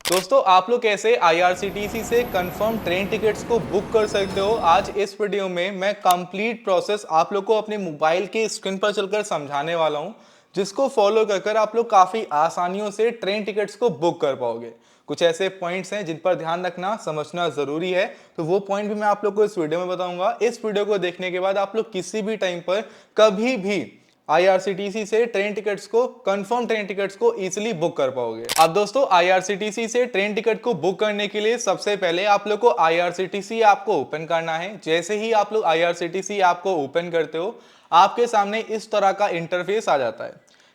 दोस्तों आप लोग कैसे आईआरसीटीसी से कंफर्म ट्रेन टिकट्स को बुक कर सकते हो। आज इस वीडियो में मैं कंप्लीट प्रोसेस आप लोग को अपने मोबाइल के स्क्रीन पर चलकर समझाने वाला हूं, जिसको फॉलो कर आप लोग काफी आसानियों से ट्रेन टिकट्स को बुक कर पाओगे। कुछ ऐसे पॉइंट्स हैं जिन पर ध्यान रखना समझना जरूरी है, तो वो पॉइंट भी मैं आप लोग को इस वीडियो में बताऊंगा। इस वीडियो को देखने के बाद आप लोग किसी भी टाइम पर कभी भी आईआरसीटीसी से ट्रेन टिकट्स को कंफर्म ट्रेन टिकट्स को इजीली बुक कर पाओगे। अब दोस्तों आईआरसीटीसी से ट्रेन टिकट को बुक करने के लिए सबसे पहले आप लोग को आईआरसीटीसी ऐप को ओपन करना है। जैसे ही आप लोग आईआरसीटीसी ऐप को ओपन करते हो, आपके सामने इस तरह का इंटरफेस आ जाता है।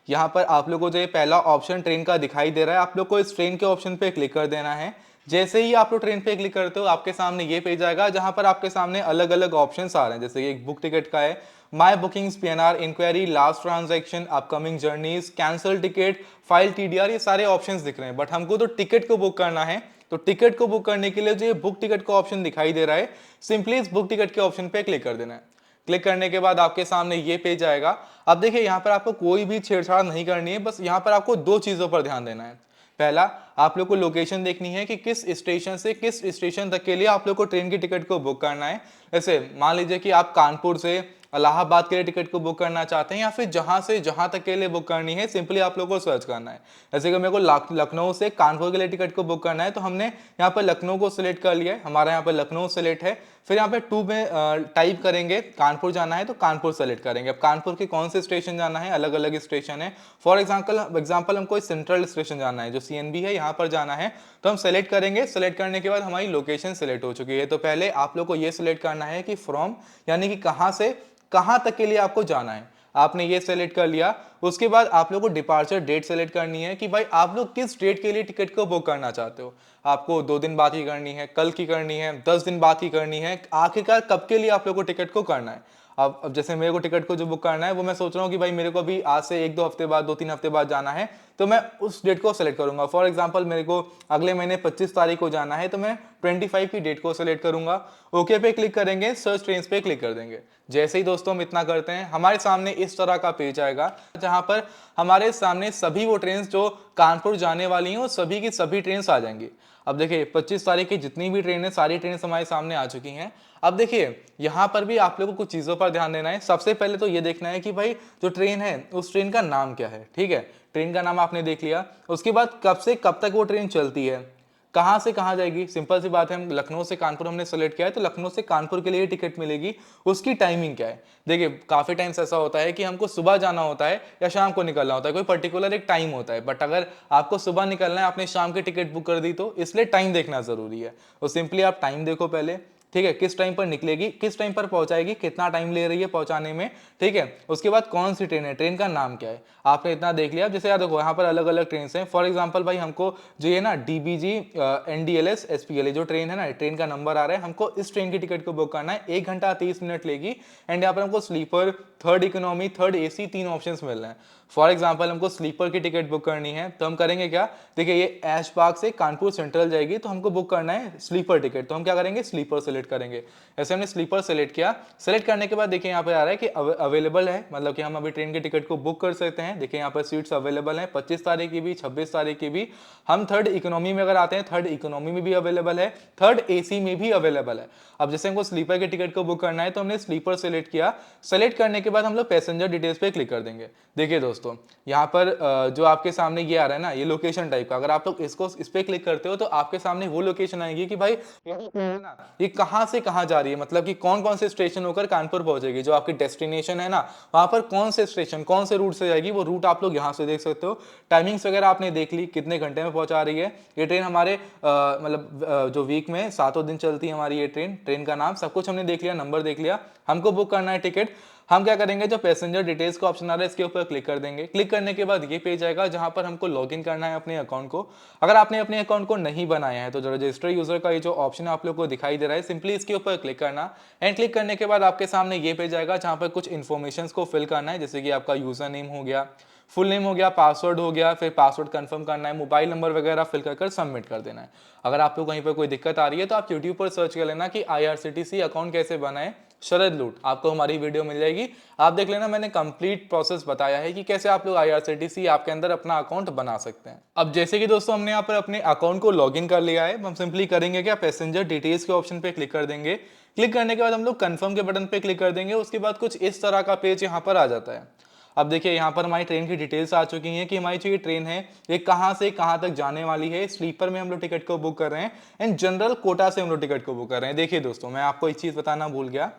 यहाँ पर आप लोग को जो ये पहला ऑप्शन ट्रेन का दिखाई दे रहा है, आप लोग को इस ट्रेन के ऑप्शन पे क्लिक कर देना है। जैसे ही आप लोग ट्रेन पे क्लिक करते हो, आपके सामने ये पेज आएगा जहां पर आपके सामने अलग अलग ऑप्शंस आ रहे हैं। जैसे कि एक बुक टिकट का है, my bookings, PNR, inquiry, last transaction, upcoming journeys, cancel ticket, file TDR, ये सारे ऑप्शंस दिख रहे हैं। बट हमको तो टिकट को बुक करना है, तो टिकट को बुक करने के लिए जो ये बुक टिकट का ऑप्शन दिखाई दे रहा है, सिंपली इस बुक टिकट के ऑप्शन पे क्लिक कर देना है। क्लिक करने के बाद आपके सामने ये पेज आएगा। अब देखिए यहाँ पर आपको कोई भी छेड़छाड़ नहीं करनी है, बस यहाँ पर आपको दो चीजों पर ध्यान देना है। पहला, आप लोग को लोकेशन देखनी है कि किस स्टेशन से किस स्टेशन तक के लिए आप लोग को ट्रेन की टिकट को बुक करना है। जैसे मान लीजिए कि आप कानपुर से इलाहाबाद के लिए टिकट को बुक करना चाहते हैं, या फिर जहां से जहां तक के लिए बुक करनी है, सिंपली आप लोगों को सर्च करना है। जैसे कि मेरे को लखनऊ से कानपुर के लिए टिकट को बुक करना है, तो हमने यहाँ पर लखनऊ को सिलेक्ट कर लिया है, हमारा यहाँ पर लखनऊ सिलेक्ट है। फिर यहाँ पे टू में टाइप करेंगे कानपुर जाना है, तो कानपुर सेलेक्ट करेंगे। अब कानपुर के कौन से स्टेशन जाना है, अलग अलग स्टेशन है। फॉर एग्जाम्पल हमको सेंट्रल स्टेशन जाना है, जो सीएनबी है, यहाँ पर जाना है, तो हम सेलेक्ट करेंगे। सेलेक्ट करने के बाद हमारी लोकेशन सेलेक्ट हो चुकी है। तो पहले आप लोग को ये सिलेक्ट करना है कि फ्रॉम, यानी कि कहाँ से कहां तक के लिए आपको जाना है। आपने ये सेलेक्ट कर लिया। उसके बाद आप लोग को डिपार्चर डेट सेलेक्ट करनी है कि भाई आप लोग किस डेट के लिए टिकट को बुक करना चाहते हो। आपको 2 दिन बाद की करनी है, कल की करनी है, 10 दिन बाद की करनी है, आखिरकार कब के लिए आप लोग को टिकट को करना है। अब जैसे मेरे को टिकट को जो बुक करना है, वो मैं सोच रहा हूँ कि भाई मेरे को अभी आज से 1-2 हफ्ते बाद, 2-3 हफ्ते बाद जाना है, तो मैं उस डेट को सेलेक्ट करूंगा। फॉर एग्जांपल मेरे को अगले महीने 25 तारीख को जाना है, तो मैं 25 की डेट को सेलेक्ट करूंगा। ओके पे क्लिक करेंगे, सर्च ट्रेन्स पे क्लिक कर देंगे। जैसे ही दोस्तों हम इतना करते हैं, हमारे सामने इस तरह का पेज आएगा जहां पर हमारे सामने सभी वो ट्रेन जो कानपुर जाने वाली हैं, वो सभी की सभी ट्रेन आ जाएंगी। अब देखिए 25 तारीख की जितनी भी ट्रेन है, सारी ट्रेन हमारे सामने आ चुकी हैं। अब देखिए यहाँ पर भी आप लोगों को कुछ चीज़ों पर ध्यान देना है। सबसे पहले तो ये देखना है कि भाई जो ट्रेन है, उस ट्रेन का नाम क्या है। ठीक है, ट्रेन का नाम आपने देख लिया। उसके बाद कब से कब तक वो ट्रेन चलती है, कहाँ से कहाँ जाएगी। सिंपल सी बात है, हम लखनऊ से कानपुर हमने सेलेक्ट किया है, तो लखनऊ से कानपुर के लिए टिकट मिलेगी। उसकी टाइमिंग क्या है। देखिए काफ़ी टाइम्स ऐसा होता है कि हमको सुबह जाना होता है या शाम को निकलना होता है, कोई पर्टिकुलर एक टाइम होता है। बट अगर आपको सुबह निकलना है, आपने शाम की टिकट बुक कर दी, तो इसलिए टाइम देखना ज़रूरी है। तो सिंपली आप टाइम देखो पहले। ठीक है, किस टाइम पर निकलेगी, किस टाइम पर पहुंचाएगी, कितना टाइम ले रही है पहुंचाने में। ठीक है, उसके बाद कौन सी ट्रेन है, ट्रेन का नाम क्या है, आपने इतना देख लिया। जैसे याद देखो यहाँ पर अलग अलग ट्रेन हैं। फॉर एग्जांपल भाई हमको जो ये ना डीबीजी एनडीएलएस एसपीएल जो ट्रेन है ना, ट्रेन का नंबर आ रहा है, हमको इस ट्रेन की टिकट को बुक करना है। 1 घंटा 30 मिनट लेगी। एंड यहाँ पर हमको sleeper, third economy, third AC, 3 option मिल रहे हैं। फॉर एग्जाम्पल हमको स्लीपर की टिकट बुक करनी है, तो हम करेंगे क्या। देखिए ये ऐशबाग से कानपुर सेंट्रल जाएगी, तो हमको बुक करना है स्लीपर टिकट, तो हम क्या करेंगे, स्लीपर सेलेक्ट करेंगे। ऐसे हमने स्लीपर सेलेक्ट किया। सेलेक्ट करने के बाद देखिए यहाँ पे आ रहा है कि अवेलेबल है, मतलब कि हम अभी ट्रेन की टिकट को बुक कर सकते हैं। देखिए यहाँ पर सीट्स अवेलेबल हैं, 25 तारीख की भी, 26 तारीख की भी। हम थर्ड इकोनॉमी में अगर आते हैं, थर्ड इकोनॉमी में भी अवेलेबल है, थर्ड एसी में भी अवेलेबल है। अब जैसे हमको स्लीपर की टिकट को बुक करना है, तो हमने स्लीपर सेलेक्ट किया। सेलेक्ट करने के बाद हम लोग पैसेंजर डिटेल्स पे क्लिक कर देंगे। देखिए दोस्तों यहाँ पर जो आपके सामने ये आ रहा है ना, ये लोकेशन टाइप का, अगर आप लोग इसको इस पे क्लिक करते हो, तो आपके सामने वो लोकेशन आएगी कि भाई ये कहाँ से कहाँ जा रही है, मतलब कि कौन कौन से स्टेशन होकर कानपुर पहुंचेगी। जो आपकी डेस्टिनेशन है ना, वहां पर कौन से स्टेशन कौन से रूट से जाएगी, वो रूट आप लोग यहाँ से देख सकते हो। टाइमिंग्स वगैरह आपने देख ली, कितने घंटे में पहुंचा रही है। ये ट्रेन हमारे मतलब जो वीक में 7 दिन चलती है हमारी ये ट्रेन। ट्रेन का नाम सब कुछ हमने देख लिया, नंबर देख लिया। हमको बुक करना है टिकट। हम क्या करेंगे, जो पैसेंजर डिटेल्स का ऑप्शन आ रहा है, इसके ऊपर क्लिक कर देंगे। क्लिक करने के बाद ये पेज आएगा जहां पर हमको लॉगिन करना है अपने अकाउंट को। अगर आपने अपने अकाउंट को नहीं बनाया है, तो जो रजिस्टर यूजर का ये जो ऑप्शन आप लोग को दिखाई दे रहा है, सिंपली इसके ऊपर क्लिक करना। एंड क्लिक करने के बाद आपके सामने ये पेज आएगा जहां पर कुछ इन्फॉर्मेशन को फिल करना है। जैसे कि आपका यूजर नेम हो गया, फुल नेम हो गया, पासवर्ड हो गया, फिर पासवर्ड कंफर्म करना है, मोबाइल नंबर वगैरह फिल कर सबमिट कर देना है। अगर आपको कहीं पर कोई दिक्कत आ रही है, तो आप यूट्यूब पर सर्च कर लेना कि आईआरसीटीसी अकाउंट कैसे बनाए, शरद लूट, आपको हमारी वीडियो मिल जाएगी, आप देख लेना। मैंने कंप्लीट प्रोसेस बताया है कि कैसे आप लोग IRCTC ऐप के अंदर अपना अकाउंट बना सकते हैं। अब जैसे कि दोस्तों हमने यहाँ पर अपने अकाउंट को लॉगिन कर लिया है, हम सिंपली करेंगे क्या, पैसेंजर डिटेल्स के ऑप्शन पे क्लिक कर देंगे। क्लिक करने के बाद हम लोग कंफर्म के बटन पे क्लिक कर देंगे। उसके बाद कुछ इस तरह का पेज यहाँ पर आ जाता है। अब देखिए यहाँ पर हमारी ट्रेन की डिटेल्स आ चुकी हैं कि हमारी जो ये ट्रेन है ये कहाँ से कहाँ तक जाने वाली है। स्लीपर में हम लोग टिकट को बुक कर रहे हैं एंड जनरल कोटा से हम लोग टिकट को बुक कर रहे हैं। देखिए दोस्तों, मैं आपको एक चीज़ बताना भूल गया,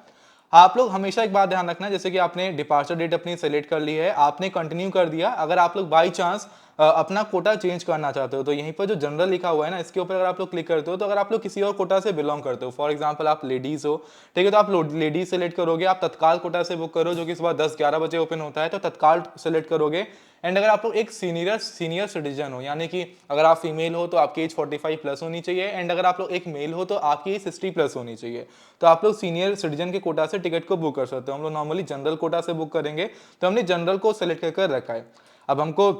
आप लोग हमेशा एक बात ध्यान रखना, जैसे कि आपने डिपार्चर डेट अपनी सेलेक्ट कर ली है, आपने कंटिन्यू कर दिया। अगर आप लोग बाई चांस अपना कोटा चेंज करना चाहते हो तो यहीं पर जो जनरल लिखा हुआ है ना, इसके ऊपर अगर आप लोग क्लिक करते हो तो अगर आप लोग किसी और कोटा से बिलोंग करते हो, फॉर एग्जांपल आप लेडीज हो, ठीक है, तो आप लेडीज सेलेक्ट करोगे। आप तत्काल कोटा से बुक करो जो कि सुबह 10-11 बजे ओपन होता है, तो तत्काल सेलेक्ट करोगे। एंड अगर आप लोग एक सीनियर सिटीजन हो, यानी कि अगर आप फीमेल हो तो आपकी एज 45 प्लस होनी चाहिए, एंड अगर आप लोग एक मेल हो तो आपकी एज 60 प्लस होनी चाहिए, तो आप लोग सीनियर सिटीजन के कोटा से टिकट को बुक कर सकते हो। हम लोग नॉर्मली जनरल कोटा से बुक करेंगे, तो हमने जनरल को सेलेक्ट कर रखा है। अब हमको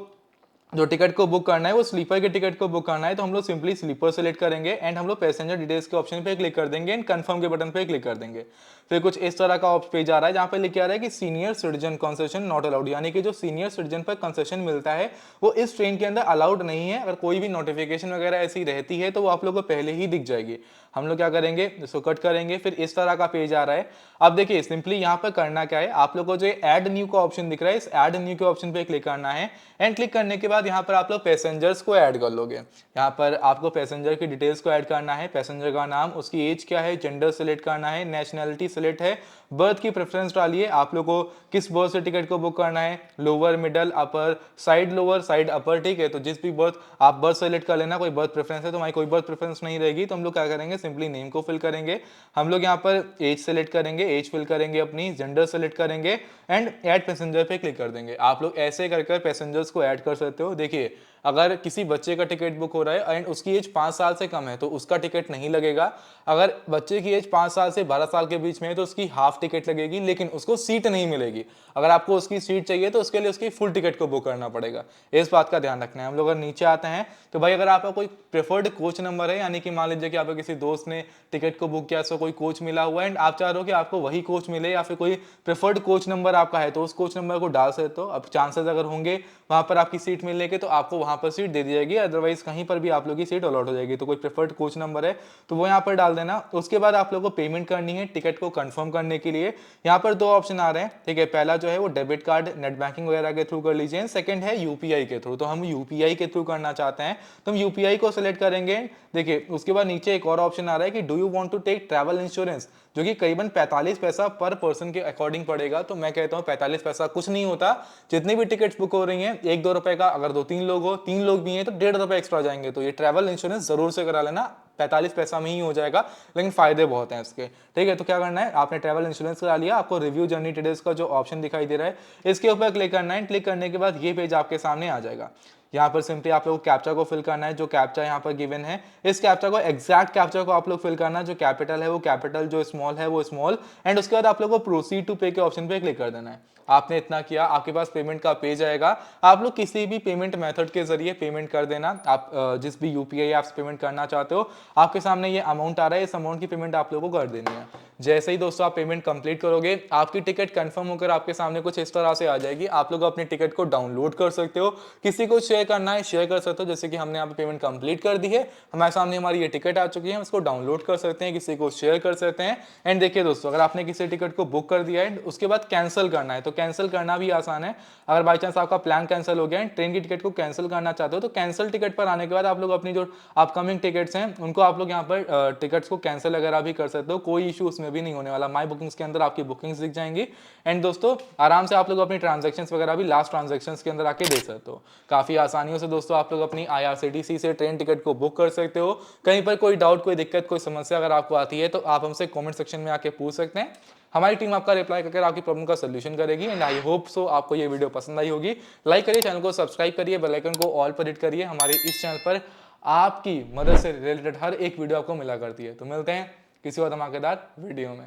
जो टिकट को बुक करना है वो स्लीपर के टिकट को बुक करना है, तो हम लोग सिंपली स्लीपर सेलेक्ट करेंगे एंड हम लोग पैसेंजर डिटेल्स के ऑप्शन पे क्लिक कर देंगे एंड कंफर्म के बटन पे क्लिक कर देंगे। फिर कुछ इस तरह का पेज आ रहा है जहाँ पे लिखा आ रहा है कि senior citizen concession not allowed, यानी कि जो सीनियर सिटीजन पर कंसेशन मिलता है वो इस ट्रेन के अंदर अलाउड नहीं है। अगर कोई भी नोटिफिकेशन वगैरह ऐसी रहती है तो वो आप लोग को पहले ही दिख जाएगी। हम लोग क्या करेंगे, इसको कट करेंगे। फिर इस तरह का पेज आ रहा है। अब देखिए सिंपली यहाँ पर करना क्या है, आप लोग को जो ऐड न्यू का ऑप्शन दिख रहा है, इस ऐड न्यू के ऑप्शन पे क्लिक करना है एंड क्लिक करने के बाद यहाँ पर आप लोग पैसेंजर्स को ऐड कर लोगे। यहाँ पर आपको पैसेंजर की डिटेल्स को ऐड करना है, पैसेंजर का नाम, उसकी एज क्या है, जेंडर सेलेक्ट करना है, नेशनैलिटी सेलेक्ट है, बर्थ की प्रेफरेंस डालिए, आप लोग को किस बर्थ से टिकट को बुक करना है, लोअर, मिडल, अपर, साइड लोअर, साइड अपर, ठीक है। तो जिस भी बर्थ आप बर्थ सेलेक्ट कर लेना, कोई बर्थ प्रेफरेंस है तो हमारी कोई बर्थ प्रेफरेंस नहीं रहेगी, तो हम लोग क्या करेंगे, सिंपली नेम को फिल करेंगे। हम लोग यहाँ पर एज सेलेक्ट करेंगे, एज फिल करेंगे अपनी, जेंडर सेलेक्ट करेंगे एंड ऐड पैसेंजर पे क्लिक कर देंगे। आप लोग ऐसे कर पैसेंजर्स को ऐड कर सकते हो। देखिए अगर किसी बच्चे का टिकट बुक हो रहा है एंड उसकी एज 5 साल से कम है तो उसका टिकट नहीं लगेगा। अगर बच्चे की एज 5 साल से 12 साल के बीच में है तो उसकी हाफ टिकट लगेगी, लेकिन उसको सीट नहीं मिलेगी। अगर आपको उसकी सीट चाहिए तो उसके लिए उसकी फुल टिकट को बुक करना पड़ेगा। इस बात का ध्यान रखना है। हम लोग अगर नीचे आते हैं तो भाई अगर आपका कोई प्रेफर्ड कोच नंबर है, यानी कि मान लीजिए कि आपको किसी दोस्त ने टिकट को बुक किया, सो कोई कोच मिला हुआ है एंड आप चाह रहे हो कि आपको वही कोच मिले, या फिर कोई प्रेफर्ड कोच नंबर आपका है तो उस कोच नंबर को डाल सकते हो। अब चांसेस अगर होंगे वहां पर आपकी सीट मिलने के तो आपको वहां पर सीट दे दी जाएगी, अदरवाइज कहीं पर भी आप लोग की सीट अलॉट हो जाएगी। तो कोई प्रेफर्ड कोच नंबर है तो वो यहाँ पर डाल देना। उसके बाद आप लोगों को पेमेंट करनी है टिकट को कंफर्म करने के लिए। यहाँ पर 2 ऑप्शन आ रहे हैं, ठीक है। पहला जो है वो डेबिट कार्ड, नेट बैंकिंग वगैरह के थ्रू कर लीजिए, सेकंड है यूपीआई के थ्रू। तो हम यूपीआई के थ्रू करना चाहते हैं तो हम यूपीआई को सिलेक्ट करेंगे। देखिए उसके बाद नीचे एक और ऑप्शन आ रहा है कि do you want to take travel insurance, जो कि करीबन 45 पैसा पर पर्सन के अकॉर्डिंग पड़ेगा। तो मैं कहता हूँ 45 पैसा कुछ नहीं होता, जितनी भी टिकट्स बुक हो रही हैं 1-2 रुपए का, अगर 2-3 लोग हो, 3 लोग भी हैं तो 1.5 रुपए एक्स्ट्रा जाएंगे। तो ये ट्रैवल इंश्योरेंस जरूर से करा लेना, 45 पैसा में ही हो जाएगा, लेकिन फायदे बहुत हैं इसके, ठीक है। तो क्या करना है, आपने ट्रैवल इंश्योरेंस करा लिया, आपको रिव्यू जर्नी डिटेल्स का जो ऑप्शन दिखाई दे रहा है इसके ऊपर क्लिक करना है। क्लिक करने के बाद ये पेज आपके सामने आ जाएगा। यहाँ पर सिंपली आप लोग कैप्चा को फिल करना है, जो कैप्चा यहाँ पर गिवन है इस कैप्चा को, एग्जैक्ट कैप्चा को आप लोग फिल करना है। जो कैपिटल है वो कैपिटल, जो स्मॉल है वो स्मॉल, एंड उसके बाद आप लोग को प्रोसीड टू पे के ऑप्शन पे क्लिक कर देना है। आपने इतना किया, आपके पास पेमेंट का पेज आएगा। आप लोग किसी भी पेमेंट मेथड के जरिए पेमेंट कर देना। आप जिस भी यूपीआई ऐप से पेमेंट करना चाहते हो, आपके सामने ये अमाउंट आ रहा है, इस अमाउंट की पेमेंट आप लोगों को कर देनी है। जैसे ही दोस्तों आप पेमेंट कंप्लीट करोगे, आपकी टिकट कंफर्म होकर आपके सामने कुछ इस तरह से आ जाएगी। आप लोग अपनी टिकट को डाउनलोड कर सकते हो, किसी को शेयर करना है शेयर कर सकते हो। जैसे कि हमने यहाँ पे पेमेंट कंप्लीट कर दी है, हमारे सामने हमारी ये टिकट आ चुकी है, हम इसको डाउनलोड कर सकते हैं, किसी को शेयर कर सकते हैं। एंड देखिए दोस्तों, अगर आपने किसी टिकट को बुक कर दिया है उसके बाद कैंसिल करना है तो कैंसिल करना भी आसान है। अगर बाई चांस आपका प्लान कैंसिल हो गया है, ट्रेन की टिकट को कैंसिल करना चाहते हो तो कैंसिल टिकट पर आने के बाद आप लोग अपनी जो अपकमिंग टिकट्स हैं उनको आप लोग यहाँ पर टिकट्स को कैंसिल वगैरह भी कर सकते हो, कोई इशू उसमें भी नहीं होने वाला। माई बुकिंग्स के अंदर आपकी बुकिंग्स दिख जाएंगी एंड दोस्तों आराम से आप लोग अपनी ट्रांजैक्शंस वगैरह भी लास्ट ट्रांजैक्शंस के अंदर आके दे सकते हो। काफी आसानियों से दोस्तों आप लोग अपनी IRCTC से ट्रेन टिकट को बुक कर सकते हो। कहीं पर कोई डाउट, कोई दिक्कत, कोई समस्या अगर आपको आती है तो आप हमसे कमेंट सेक्शन में आके पूछ सकते हैं। हमारी टीम आपका रिप्लाई करके आपकी प्रॉब्लम का सोल्यूशन करेगी। एंड आई होप सो आपको ये वीडियो पसंद आई होगी। लाइक करिए, चैनल को सब्सक्राइब करिए, बेल आइकन को ऑल पर हिट करिए। हमारे इस चैनल पर आपकी मदद से रिलेटेड हर एक वीडियो आपको मिला करती है। तो मिलते हैं किसी और धमाकेदार वीडियो में।